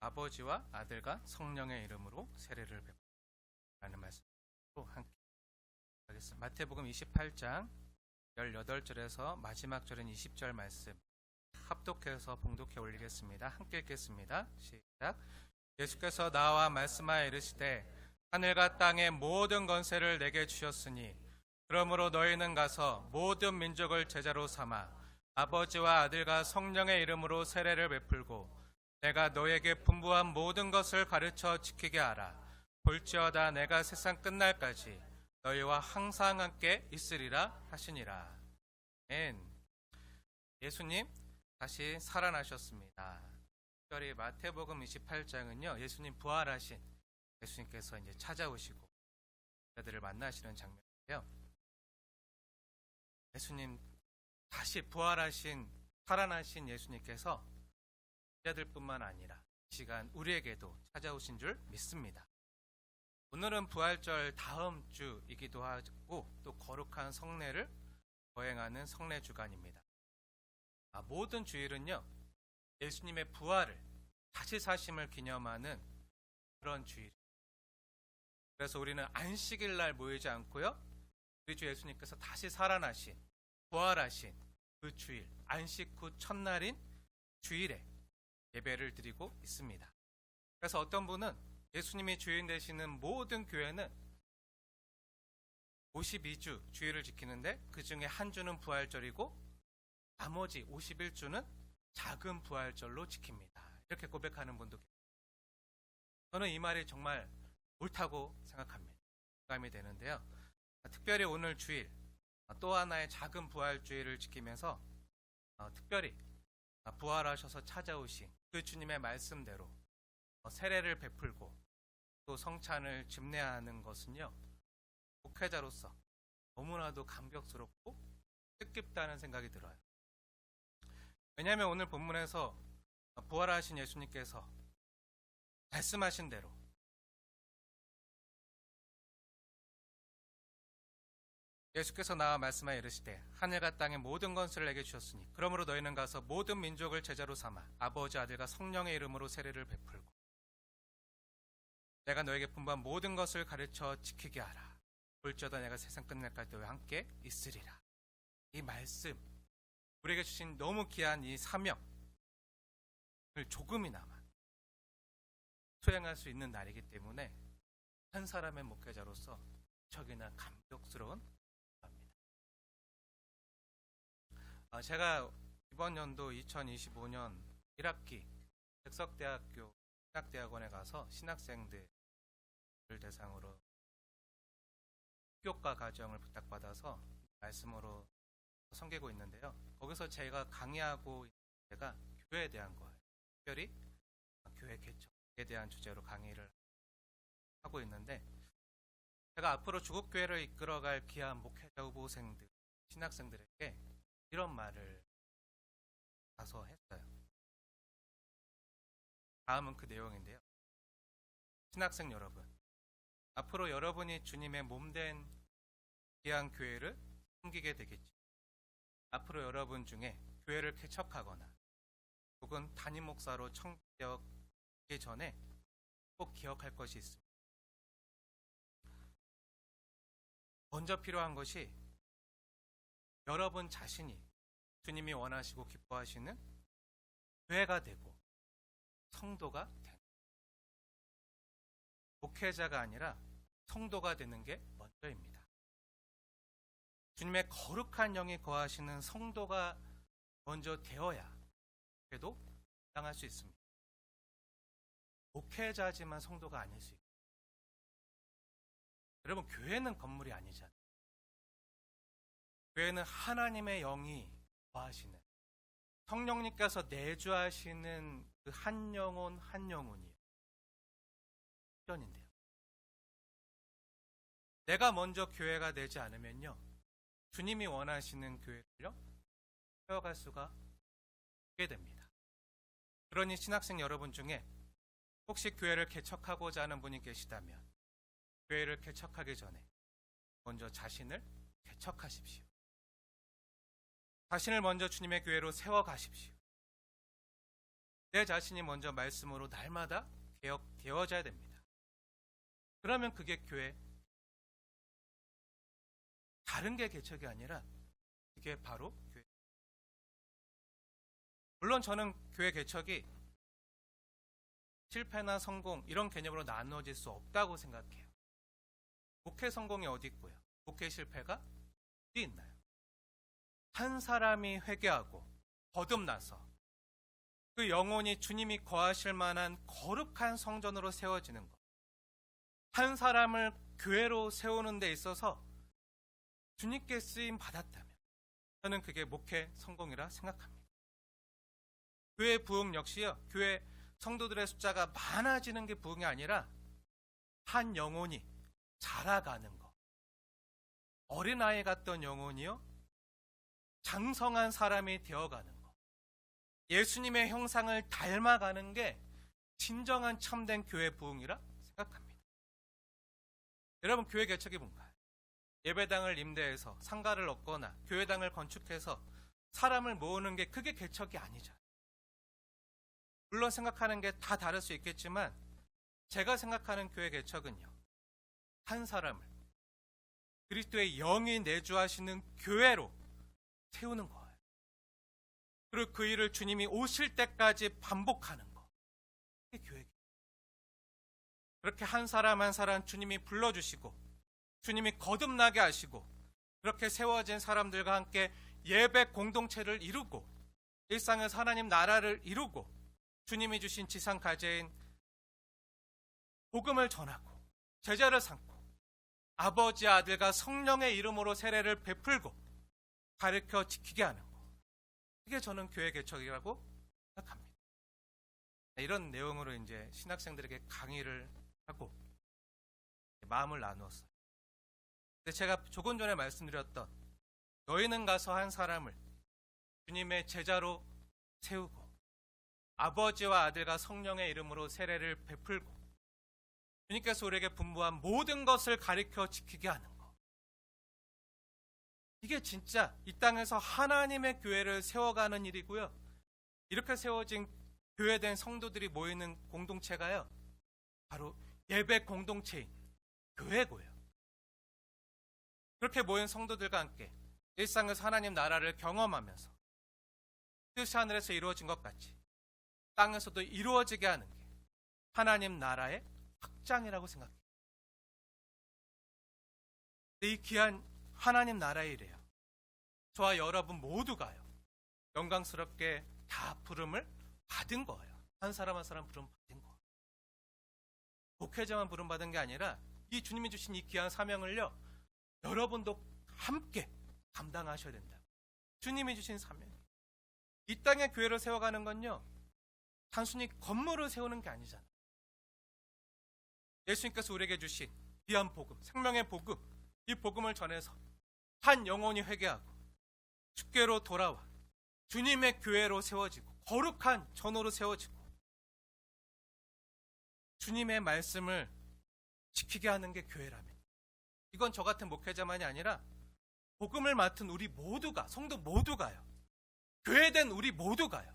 아버지와 아들과 성령의 이름으로 세례를 베풀라는 말씀으로 함께 하겠습니다. 마태복음 28장 18절에서 마지막 절인 20절 말씀 합독해서 봉독해 올리겠습니다. 함께 읽겠습니다. 시작. 예수께서 나와 말씀하여 이르시되 하늘과 땅의 모든 권세를 내게 주셨으니 그러므로 너희는 가서 모든 민족을 제자로 삼아 아버지와 아들과 성령의 이름으로 세례를 베풀고 내가 너에게 분부한 모든 것을 가르쳐 지키게 하라. 볼지어다 내가 세상 끝날까지 너희와 항상 함께 있으리라 하시니라. 아멘. 예수님 다시 살아나셨습니다. 특별히 마태복음 28장은요, 예수님 부활하신 예수님께서 이제 찾아오시고 그들을 만나시는 장면인데요. 예수님 다시 부활하신 살아나신 예수님께서 제자들뿐만 아니라 이 시간 우리에게도 찾아오신 줄 믿습니다. 오늘은 부활절 다음 주이기도 하고 또 거룩한 성례를 거행하는 성례 주간입니다. 모든 주일은요, 예수님의 부활을 다시 사심을 기념하는 그런 주일입니다. 그래서 우리는 안식일 날 모이지 않고요, 우리 주 예수님께서 다시 살아나신 부활하신 그 주일, 안식 후 첫날인 주일에 예배를 드리고 있습니다. 그래서 어떤 분은 예수님이 주인 되시는 모든 교회는 52주 주일을 지키는데 그 중에 한 주는 부활절이고 나머지 51주는 작은 부활절로 지킵니다. 이렇게 고백하는 분도 계십니다. 저는 이 말이 정말 옳다고 생각합니다. 공감이 되는데요. 특별히 오늘 주일 또 하나의 작은 부활주일을 지키면서 특별히 부활하셔서 찾아오신 그 주님의 말씀대로 세례를 베풀고 또 성찬을 집례하는 것은요, 목회자로서 너무나도 감격스럽고 뜻깊다는 생각이 들어요. 왜냐하면 오늘 본문에서 부활하신 예수님께서 말씀하신 대로 예수께서 나와 말씀하여 이르시되 하늘과 땅의 모든 권세를 내게 주셨으니 그러므로 너희는 가서 모든 민족을 제자로 삼아 아버지 아들과 성령의 이름으로 세례를 베풀고 내가 너에게 분부한 모든 것을 가르쳐 지키게 하라. 볼지어다 내가 세상 끝날까지 너희와 함께 있으리라. 이 말씀, 우리에게 주신 너무 귀한 이 사명을 조금이나마 수행할 수 있는 날이기 때문에 한 사람의 목회자로서 무척이나 감격스러운 겁니다. 제가 이번 연도 2025년 1학기 백석대학교 신학대학원에 가서 신학생들을 대상으로 교과 과정을 부탁받아서 말씀으로 섬기고 있는데요. 거기서 제가 강의하고 있는 주제가 교회에 대한 거예요. 특별히 교회 개척에 대한 주제로 강의를 하고 있는데 제가 앞으로 주국교회를 이끌어갈 귀한 목회자 후보생들, 신학생들에게 이런 말을 가서 했어요. 다음은 그 내용인데요. 신학생 여러분, 앞으로 여러분이 주님의 몸된 귀한 교회를 섬기게 되겠죠. 앞으로 여러분 중에 교회를 개척하거나 혹은 담임 목사로 청되기 전에 꼭 기억할 것이 있습니다. 먼저 필요한 것이 여러분 자신이 주님이 원하시고 기뻐하시는 교회가 되고 성도가 되는, 목회자가 아니라 성도가 되는 게 먼저입니다. 주님의 거룩한 영이 거하시는 성도가 먼저 되어야 그래도 당할 수 있습니다. 목회자지만 성도가 아닐 수 있고, 여러분 교회는 건물이 아니잖아요. 교회는 하나님의 영이 거하시는, 성령님께서 내주하시는 그 한 영혼 한 영혼이에요. 현인데요. 내가 먼저 교회가 되지 않으면요, 주님이 원하시는 교회를요 세워갈 수가 없게 됩니다. 그러니 신학생 여러분 중에 혹시 교회를 개척하고자 하는 분이 계시다면 교회를 개척하기 전에 먼저 자신을 개척하십시오. 자신을 먼저 주님의 교회로 세워가십시오. 내 자신이 먼저 말씀으로 날마다 개혁되어져야 됩니다. 그러면 그게 교회, 다른 게 개척이 아니라 이게 바로 교회. 물론 저는 교회 개척이 실패나 성공 이런 개념으로 나누어질 수 없다고 생각해요. 목회 성공이 어디 있고요? 목회 실패가 어디 있나요? 한 사람이 회개하고 거듭나서 그 영혼이 주님이 거하실 만한 거룩한 성전으로 세워지는 것. 한 사람을 교회로 세우는 데 있어서 주님께 쓰임 받았다면 저는 그게 목회 성공이라 생각합니다. 교회 부흥 역시요. 교회 성도들의 숫자가 많아지는 게 부흥이 아니라 한 영혼이 자라가는 것. 어린아이 같던 영혼이요. 장성한 사람이 되어가는 것. 예수님의 형상을 닮아가는 게 진정한 참된 교회 부흥이라 생각합니다. 여러분, 교회 개척이 뭔가요? 예배당을 임대해서 상가를 얻거나 교회당을 건축해서 사람을 모으는 게 그게 개척이 아니잖아요. 물론 생각하는 게 다 다를 수 있겠지만 제가 생각하는 교회 개척은요. 한 사람을 그리스도의 영이 내주하시는 교회로 세우는 거예요. 그리고 그 일을 주님이 오실 때까지 반복하는 거. 그게 교회. 그렇게 한 사람 한 사람 주님이 불러주시고 주님이 거듭나게 하시고 그렇게 세워진 사람들과 함께 예배 공동체를 이루고 일상에서 하나님 나라를 이루고 주님이 주신 지상 가제인 복음을 전하고 제자를 삼고 아버지 아들과 성령의 이름으로 세례를 베풀고 가르쳐 지키게 하는 것. 이게 저는 교회 개척이라고 생각합니다. 이런 내용으로 이제 신학생들에게 강의를 하고 마음을 나누었어요. 근데 제가 조금 전에 말씀드렸던 너희는 가서 한 사람을 주님의 제자로 세우고 아버지와 아들과 성령의 이름으로 세례를 베풀고 주님께서 우리에게 분부한 모든 것을 가르쳐 지키게 하는 것. 이게 진짜 이 땅에서 하나님의 교회를 세워가는 일이고요. 이렇게 세워진 교회된 성도들이 모이는 공동체가요. 바로 예배 공동체인 교회고요. 그렇게 모인 성도들과 함께 일상에서 하나님 나라를 경험하면서 뜻이 하늘에서 이루어진 것 같이 땅에서도 이루어지게 하는 게 하나님 나라의 확장이라고 생각해요. 이 귀한 하나님 나라의 일이에요. 저와 여러분 모두가요. 영광스럽게 다 부름을 받은 거예요. 한 사람 한 사람 부름 받은 거예요. 목회자만 부름 받은 게 아니라 이 주님이 주신 이 귀한 사명을요. 여러분도 함께 감당하셔야 된다. 주님이 주신 사명. 이 땅에 교회를 세워가는 건요. 단순히 건물을 세우는 게 아니잖아요. 예수님께서 우리에게 주신 귀한 복음, 생명의 복음, 이 복음을 전해서 한 영혼이 회개하고 주께로 돌아와 주님의 교회로 세워지고 거룩한 전으로 세워지고 주님의 말씀을 지키게 하는 게 교회라면 이건 저 같은 목회자만이 아니라 복음을 맡은 우리 모두가, 성도 모두가요. 교회된 우리 모두가요.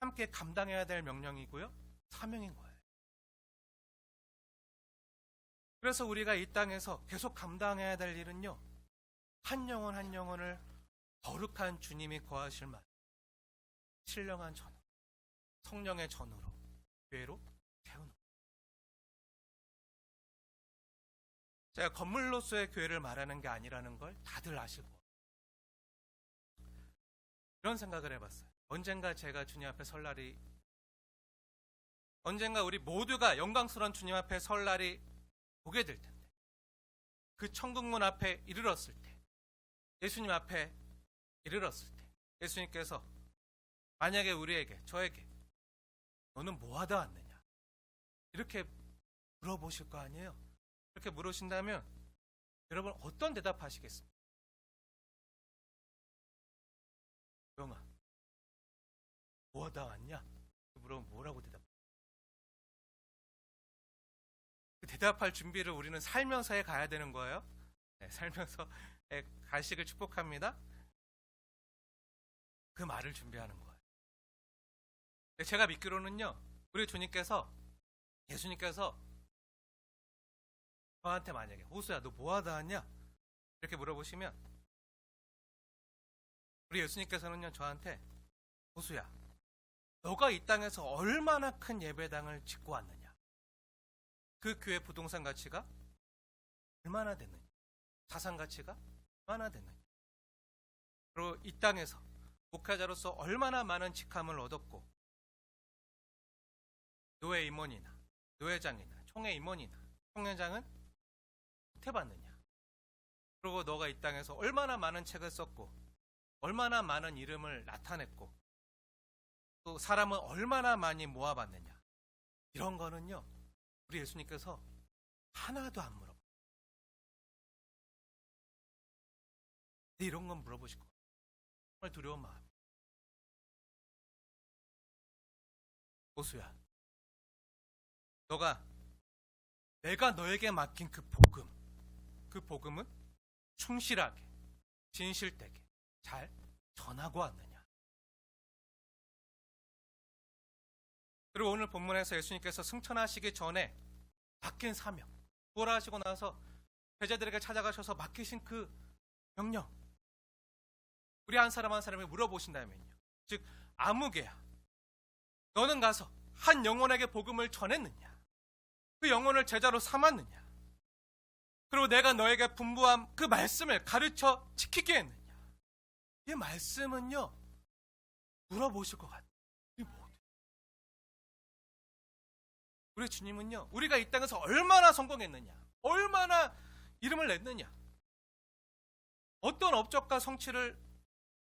함께 감당해야 될 명령이고요. 사명인 거예요. 그래서 우리가 이 땅에서 계속 감당해야 될 일은요. 한 영혼 한 영혼을 거룩한 주님이 거하실 만 신령한 전, 성령의 전으로 교회로 세우는 거예요. 제가 건물로서의 교회를 말하는 게 아니라는 걸 다들 아시고 이런 생각을 해봤어요. 언젠가 제가 주님 앞에 설 날이, 언젠가 우리 모두가 영광스러운 주님 앞에 설 날이 오게 될 텐데 그 천국문 앞에 이르렀을 때, 예수님 앞에 이르렀을 때 예수님께서 만약에 우리에게, 저에게 너는 뭐하다 왔느냐 이렇게 물어보실 거 아니에요. 이렇게 물으신다면 여러분 어떤 대답하시겠습니까? 영아 뭐하다 왔냐? 물어보면 뭐라고 대답해요? 그 대답할 준비를 우리는 살면서 해 가야 되는 거예요. 네, 살면서 가시길 축복합니다. 그 말을 준비하는 거예요. 제가 믿기로는요, 우리 주님께서, 예수님께서 저한테 만약에 호수야 너 뭐하다 왔냐? 이렇게 물어보시면 우리 예수님께서는요 저한테 호수야 너가 이 땅에서 얼마나 큰 예배당을 짓고 왔느냐, 그 교회 부동산 가치가 얼마나 됐느냐, 자산 가치가 얼마나 됐느냐, 그리고 이 땅에서 목회자로서 얼마나 많은 직함을 얻었고 노회 임원이나 노회장이나 총회 임원이나 총회장은 못해봤느냐, 그리고 너가 이 땅에서 얼마나 많은 책을 썼고 얼마나 많은 이름을 나타냈고 또 사람은 얼마나 많이 모아봤느냐, 이런 거는요 우리 예수님께서 하나도 안 물어봐요. 근데 이런 건 물어보실 거예요. 정말 두려운 마음. 호수야 내가 너에게 맡긴 그 복음은 충실하게 진실되게 잘 전하고 왔느냐. 그리고 오늘 본문에서 예수님께서 승천하시기 전에 맡긴 사명, 부활하시고 나서 제자들에게 찾아가셔서 맡기신 그 명령, 우리 한 사람 한 사람이 물어보신다면요, 즉 아무개야 너는 가서 한 영혼에게 복음을 전했느냐, 그 영혼을 제자로 삼았느냐, 그리고 내가 너에게 분부한 그 말씀을 가르쳐 지키게 했느냐. 이 말씀은요 물어보실 것 같아요. 우리 주님은요 우리가 이 땅에서 얼마나 성공했느냐, 얼마나 이름을 냈느냐, 어떤 업적과 성취를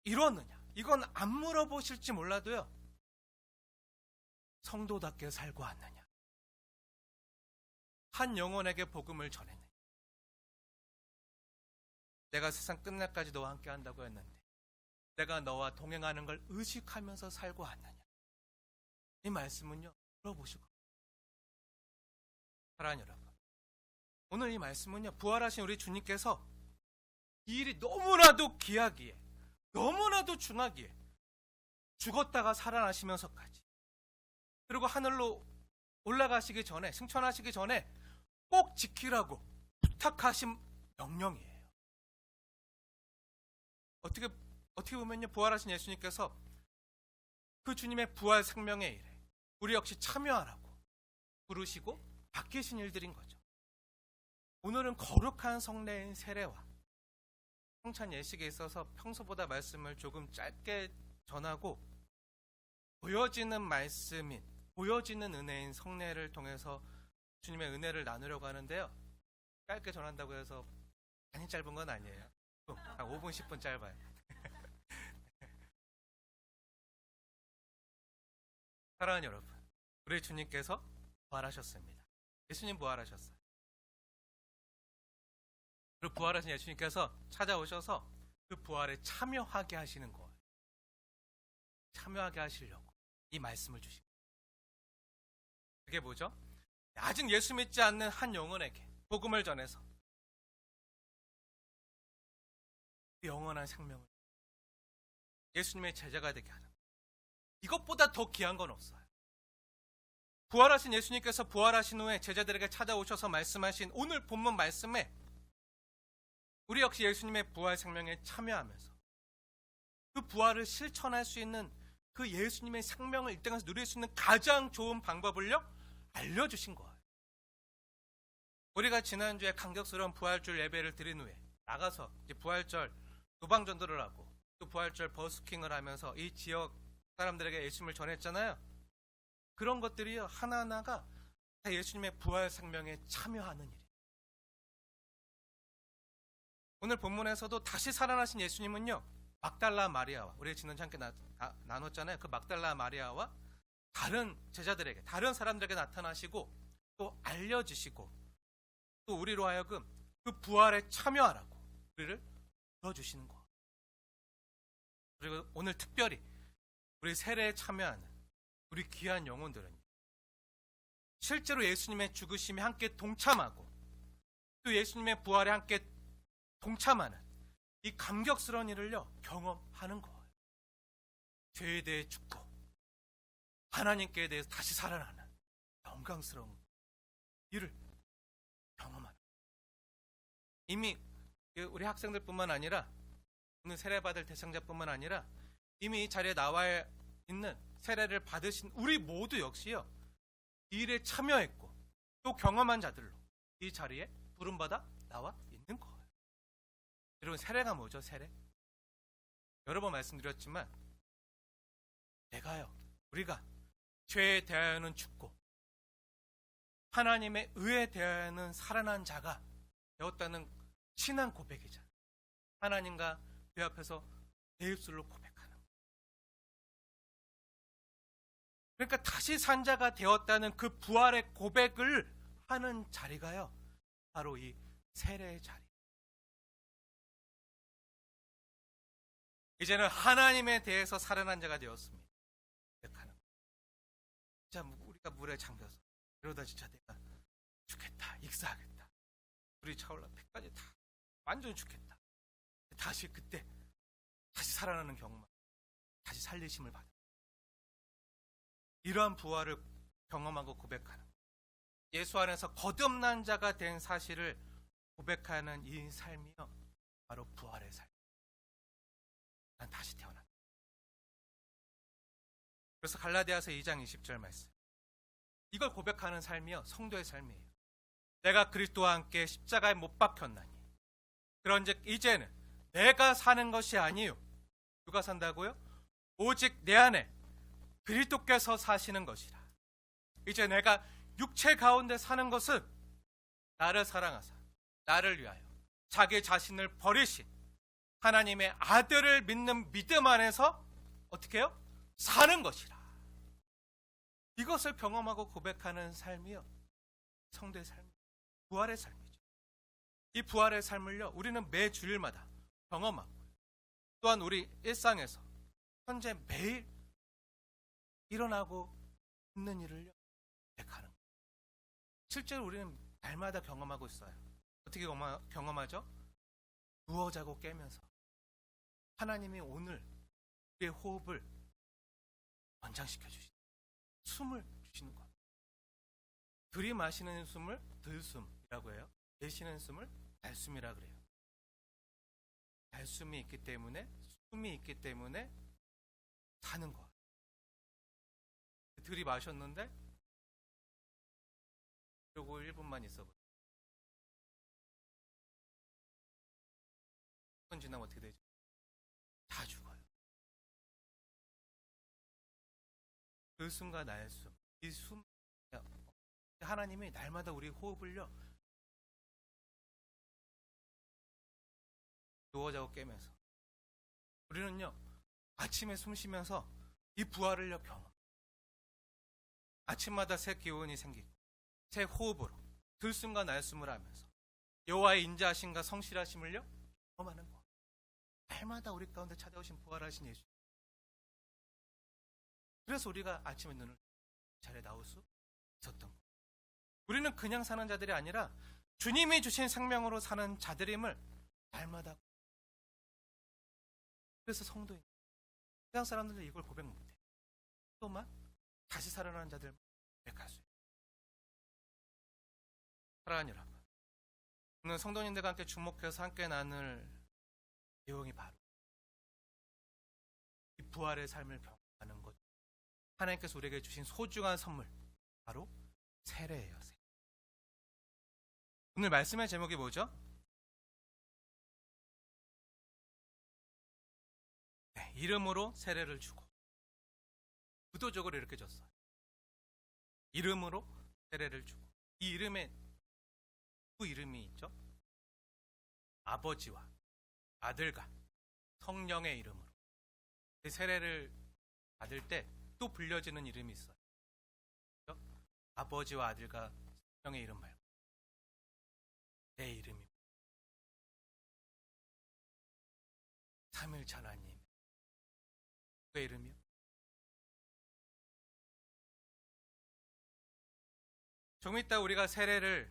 이루었느냐, 이건 안 물어보실지 몰라도요 성도답게 살고 왔느냐, 한 영혼에게 복음을 전했느냐, 내가 세상 끝날까지 너와 함께 한다고 했는데 내가 너와 동행하는 걸 의식하면서 살고 왔느냐, 이 말씀은요 물어보시고. 사랑하는 여러분, 오늘 이 말씀은요 부활하신 우리 주님께서 이 일이 너무나도 귀하기에 너무나도 중하기에 죽었다가 살아나시면서까지 그리고 하늘로 올라가시기 전에 승천하시기 전에 꼭 지키라고 부탁하신 명령이에요. 어떻게 보면요 부활하신 예수님께서 그 주님의 부활 생명의 일에 우리 역시 참여하라고 부르시고 맡기신 일들인 거죠. 오늘은 거룩한 성례인 세례와 성찬 예식에 있어서 평소보다 말씀을 조금 짧게 전하고 보여지는 말씀인, 보여지는 은혜인 성례를 통해서 주님의 은혜를 나누려고 하는데요, 짧게 전한다고 해서 많이 짧은 건 아니에요. 한 5분 10분 짧아요. 사랑하는 여러분, 우리 주님께서 부활하셨습니다. 예수님 부활하셨어요. 그리고 부활하신 예수님께서 찾아오셔서 그 부활에 참여하게 하시는 거예요. 참여하게 하시려고 이 말씀을 주신 거예요. 그게 뭐죠? 아직 예수 믿지 않는 한 영혼에게 복음을 전해서 그 영원한 생명을 예수님의 제자가 되게 하는 거예요. 이것보다 더 귀한 건 없어요. 부활하신 예수님께서 부활하신 후에 제자들에게 찾아오셔서 말씀하신 오늘 본문 말씀에 우리 역시 예수님의 부활 생명에 참여하면서 그 부활을 실천할 수 있는 그 예수님의 생명을 이 땅에서 누릴 수 있는 가장 좋은 방법을요 알려주신 거예요. 우리가 지난주에 감격스러운 부활절 예배를 드린 후에 나가서 이제 부활절 노방전도를 하고 또 부활절 버스킹을 하면서 이 지역 사람들에게 예수님을 전했잖아요. 그런 것들이요 하나하나가 다 예수님의 부활 생명에 참여하는 일이에요. 오늘 본문에서도 다시 살아나신 예수님은요 막달라 마리아와, 우리 지난주에 함께 나눴잖아요. 그 막달라 마리아와 다른 제자들에게, 다른 사람들에게 나타나시고 또 알려주시고 또 우리로 하여금 그 부활에 참여하라고 우리를 불러주시는 거예요. 그리고 오늘 특별히 우리 세례에 참여하는 우리 귀한 영혼들은 실제로 예수님의 죽으심에 함께 동참하고 또 예수님의 부활에 함께 동참하는 이 감격스러운 일을요 경험하는 거예요. 죄에 대해 죽고 하나님께 대해서 다시 살아나는 영광스러운 일을 경험하는, 이미 우리 학생들뿐만 아니라 오늘 세례받을 대상자뿐만 아니라 이미 이 자리에 나와 있는 세례를 받으신 우리 모두 역시요, 이 일에 참여했고 또 경험한 자들로 이 자리에 부름받아 나와 있는 거예요. 여러분, 세례가 뭐죠? 세례? 여러 번 말씀드렸지만 우리가 죄에 대하여는 죽고 하나님의 의에 대하여는 살아난 자가 되었다는 신앙 고백이자 하나님과 그 앞에서 내 입술로 고백하는 거예요. 그러니까 다시 산 자가 되었다는 그 부활의 고백을 하는 자리가요, 바로 이 세례의 자리. 이제는 하나님에 대해서 살아난 자가 되었습니다. 고백하는 거예요. 진짜 우리가 물에 잠겨서 이러다 진짜 내가 죽겠다, 익사하겠다, 불이 차올라 배까지 다 완전히 죽겠다. 다시 그때 다시 살아나는 경험, 다시 살리심을 받아. 이러한 부활을 경험하고 고백하는, 예수 안에서 거듭난 자가 된 사실을 고백하는 이 삶이요, 바로 부활의 삶. 난 다시 태어난다. 그래서 갈라디아서 2장 20절 말씀, 이걸 고백하는 삶이요, 성도의 삶이에요. 내가 그리스도와 함께 십자가에 못 박혔나니 그런즉 이제는 내가 사는 것이 아니요, 누가 산다고요? 오직 내 안에 그리스도께서 사시는 것이라. 이제 내가 육체 가운데 사는 것은 나를 사랑하사 나를 위하여 자기 자신을 버리신 하나님의 아들을 믿는 믿음 안에서 어떻게 해요? 사는 것이라. 이것을 경험하고 고백하는 삶이요, 성도의 삶, 부활의 삶이죠. 이 부활의 삶을요, 우리는 매 주일마다 경험하고, 또한 우리 일상에서 현재 매일 일어나고 있는 일을요, 고백하는 거예요. 실제로 우리는 날마다 경험하고 있어요. 어떻게 경험하죠? 누워 자고 깨면서 하나님이 오늘 우리의 호흡을 연장시켜 주시는, 숨을 주시는 것. 들이마시는 숨을 들숨이라고 해요. 내쉬는 숨을 날숨이라 그래요. 날숨이 있기 때문에, 숨이 있기 때문에 사는 것. 들이마셨는데 그리고 1분만 있어보세요. 1분 지나면 어떻게 되죠? 다 죽어요. 그 숨과 나의 숨, 이 숨, 하나님이 날마다 우리 호흡을요, 누워 자고 깨면서 우리는요, 아침에 숨 쉬면서 이 부활을요 경험. 아침마다 새 기운이 생기고 새 호흡으로 들숨과 날숨을 하면서 여호와의 인자하심과 성실하심을요 경험하는 거. 날마다 우리 가운데 찾아오신 부활하신 예수. 그래서 우리가 아침에 눈을 자리에 나올 수 있었던 거. 우리는 그냥 사는 자들이 아니라 주님이 주신 생명으로 사는 자들임을 날마다. 그래서 성도인, 세상 사람들은 이걸 고백 못해. 또만 다시 살아나는 자들 고백할 수 있어요. 사랑하는 여러분, 오늘 성도님들과 함께 주목해서 함께 나눌 내용이 바로 이 부활의 삶을 경험하는 것, 하나님께서 우리에게 주신 소중한 선물, 바로 세례예요. 세례. 오늘 말씀의 제목이 뭐죠? 네, 이름으로 세례를 주고. 의도적으로 이렇게 줬어요. 이름으로 세례를 주고. 이 이름에 두 이름이 있죠. 아버지와 아들과 성령의 이름으로. 세례를 받을 때 또 불려지는 이름이 있어요. 그렇죠? 아버지와 아들과 성령의 이름 말고 내 이름이 삼일체 하나님. 그 이름이요? 좀 이따 우리가 세례를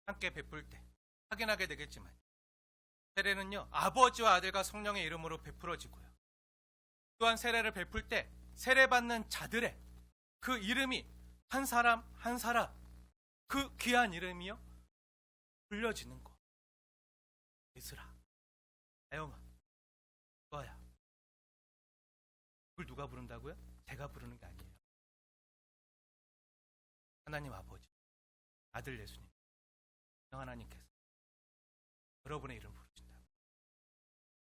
함께 베풀 때 확인하게 되겠지만, 세례는요 아버지와 아들과 성령의 이름으로 베풀어지고요, 또한 세례를 베풀 때 세례받는 자들의 그 이름이 한 사람 한 사람 그 귀한 이름이요 불려지는 거. 예슬아, 아영아, 너야. 그걸 누가 부른다고요? 제가 부르는 게 아니에요. 하나님 아버지, 아들 예수님, 하나님께서 여러분의 이름 부르신다.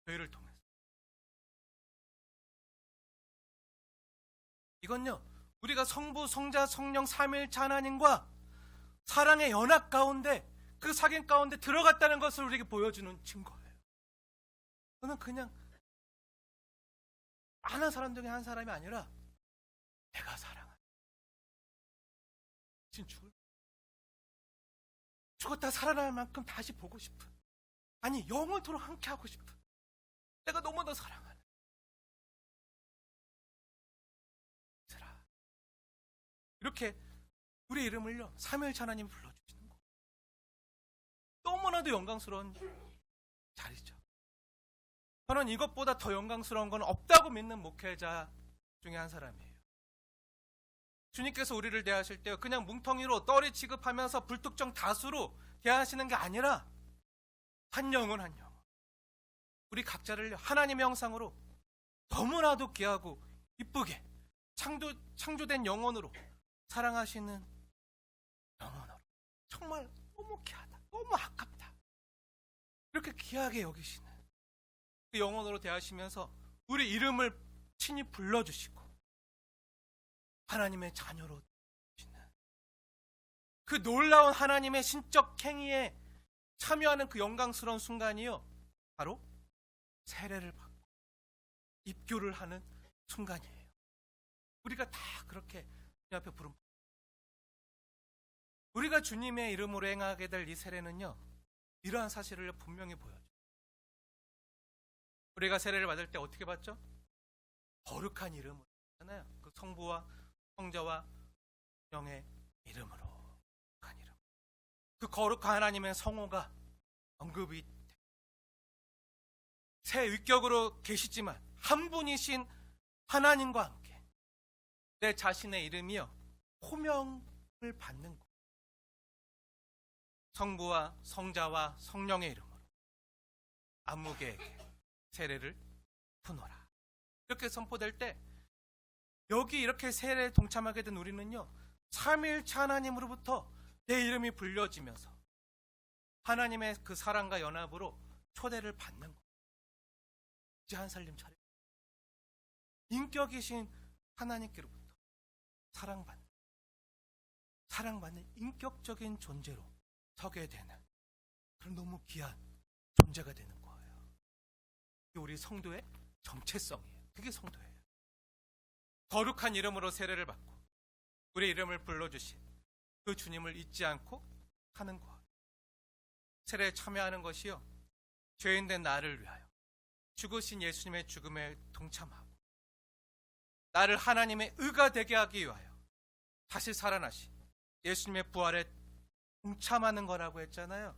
교회를 통해서. 이건요, 우리가 성부, 성자, 성령 삼위일체 하나님과 사랑의 연합 가운데, 그 사귐 가운데 들어갔다는 것을 우리에게 보여주는 증거예요. 저는 그냥 아는 사람 중에 한 사람이 아니라 내가 사랑하는 죽었다 살아날 만큼 다시 보고 싶은, 아니 영원토록 함께하고 싶은, 내가 너무나 사랑하는 이렇게 우리 이름을요 삼위일체 하나님 불러주시는 거 너무나도 영광스러운 자리죠. 저는 이것보다 더 영광스러운 건 없다고 믿는 목회자 중에 한 사람이에요. 주님께서 우리를 대하실 때 그냥 뭉텅이로 떨이 취급하면서 불특정 다수로 대하시는 게 아니라 한 영혼 한 영혼, 우리 각자를 하나님의 형상으로 너무나도 귀하고 이쁘게 창조된 영혼으로 사랑하시는 영혼으로, 정말 너무 귀하다, 너무 아깝다, 이렇게 귀하게 여기시는 그 영혼으로 대하시면서 우리 이름을 친히 불러주시고 하나님의 자녀로 되시는 그 놀라운 하나님의 신적 행위에 참여하는 그 영광스러운 순간이요, 바로 세례를 받고 입교를 하는 순간이에요. 우리가 다 그렇게 주님 앞에 부름, 우리가 주님의 이름으로 행하게 될 이 세례는요, 이러한 사실을 분명히 보여줘요. 우리가 세례를 받을 때 어떻게 받죠? 거룩한 이름으로 하잖아요. 그 성부와 성자와 성령의 이름으로, 거룩한 이름. 그 거룩한 하나님의 성호가 언급이 새 위격으로 계시지만 한 분이신 하나님과 함께 내 자신의 이름이요 호명을 받는 것. 성부와 성자와 성령의 이름으로 안무개에게 세례를 푸노라. 이렇게 선포될 때 여기 이렇게 세례에 동참하게 된 우리는요, 삼위일체 하나님으로부터 내 이름이 불려지면서 하나님의 그 사랑과 연합으로 초대를 받는 거예요. 이제 한 살림 차례. 인격이신 하나님께로부터 사랑받는 인격적인 존재로 서게 되는 그런 너무 귀한 존재가 되는 거예요. 그게 우리 성도의 정체성이에요. 그게 성도예요. 거룩한 이름으로 세례를 받고 우리 이름을 불러주신 그 주님을 잊지 않고 하는 것. 세례에 참여하는 것이요, 죄인된 나를 위하여 죽으신 예수님의 죽음에 동참하고 나를 하나님의 의가 되게 하기 위하여 다시 살아나신 예수님의 부활에 동참하는 거라고 했잖아요.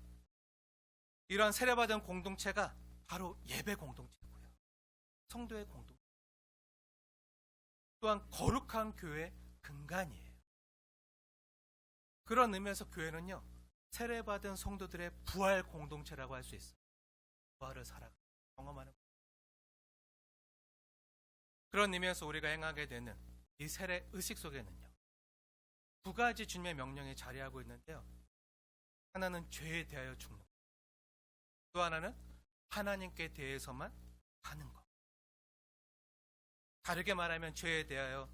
이러한 세례받은 공동체가 바로 예배 공동체고요, 성도의 공동체, 또한 거룩한 교회의 근간이에요. 그런 의미에서 교회는요, 세례받은 성도들의 부활 공동체라고 할 수 있어요. 부활을 경험하는 그런 의미에서 우리가 행하게 되는 이 세례 의식 속에는요, 두 가지 주님의 명령이 자리하고 있는데요. 하나는 죄에 대하여 죽는 것, 또 하나는 하나님께 대해서만 하는 것. 다르게 말하면 죄에 대하여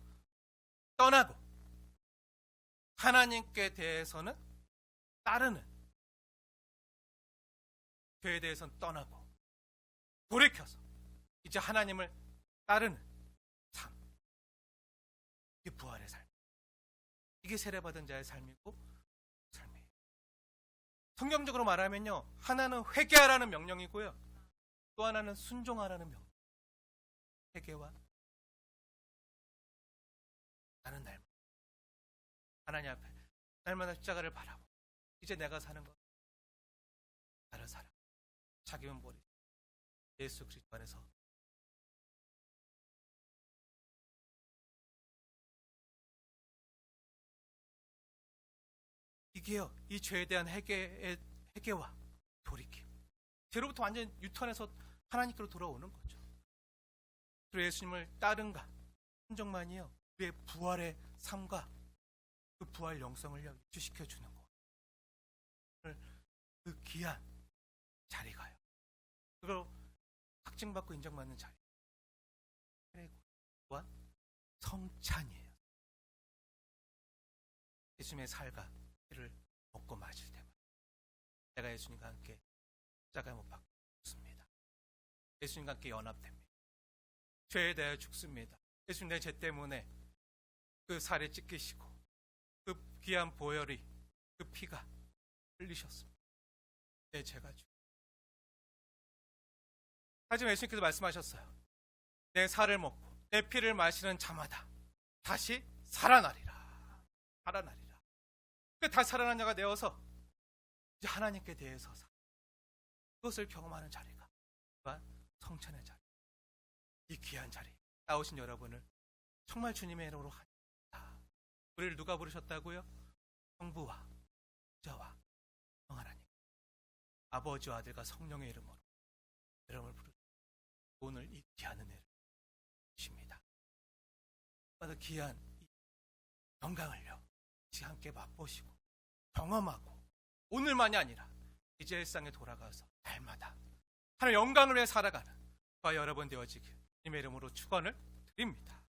떠나고 하나님께 대해서는 따르는, 죄에 대해서는 떠나고 돌이켜서 이제 하나님을 따르는 삶. 이게 부활의 삶, 이게 세례받은 자의 삶이고 삶이에요. 성경적으로 말하면요, 하나는 회개하라는 명령이고요, 또 하나는 순종하라는 명령. 회개와 나는 날마다 하나님 앞에 날마다 십자가를 바라보고 이제 내가 사는 것, 나를 살아 자기만 버리 예수 그리스도 안에서 이게요, 이 죄에 대한 회개와 돌이킴. 죄로부터 완전 유턴해서 하나님께로 돌아오는 거죠. 그리고 예수님을 따른가 순종만이요, 우리의 부활의 삶과 그 부활 영성을 유지시켜 주는 거. 그 귀한 자리가요, 그걸 확증받고 인정받는 자리, 또한 성찬이에요. 예수님의 살과 피를 먹고 마실 때만 내가 예수님과 함께 십자가에 못 박혀 죽습니다. 예수님과 함께 연합됩니다. 죄에 대해 죽습니다. 예수님 내 죄 때문에 그 살에 찢기시고 그 귀한 보혈이, 그 피가 흘리셨습니다. 내 죄가 죽. 하지만 예수님께서 말씀하셨어요. 내 살을 먹고 내 피를 마시는 자마다 다시 살아나리라. 살아나리라. 다시 살아난 자가 되어서 이제 하나님께 대해서 그것을 경험하는 자리가 성찬의 자리, 이 귀한 자리 나오신 여러분을 정말 주님의 이름으로 환영합니다. 우리를 누가 부르셨다고요? 성부와 자와 성 하나님, 아버지와 아들과 성령의 이름으로 여러분을 부르시고 오늘 이 귀한 은혜를 주십니다. 그래서 귀한 영광을요 같이 함께 맛보시고 경험하고, 오늘만이 아니라 이제 일상에 돌아가서 날마다 하나님 영광을 위해 살아가는 저와 여러분 되어지길 주님의 이름으로 축원을 드립니다.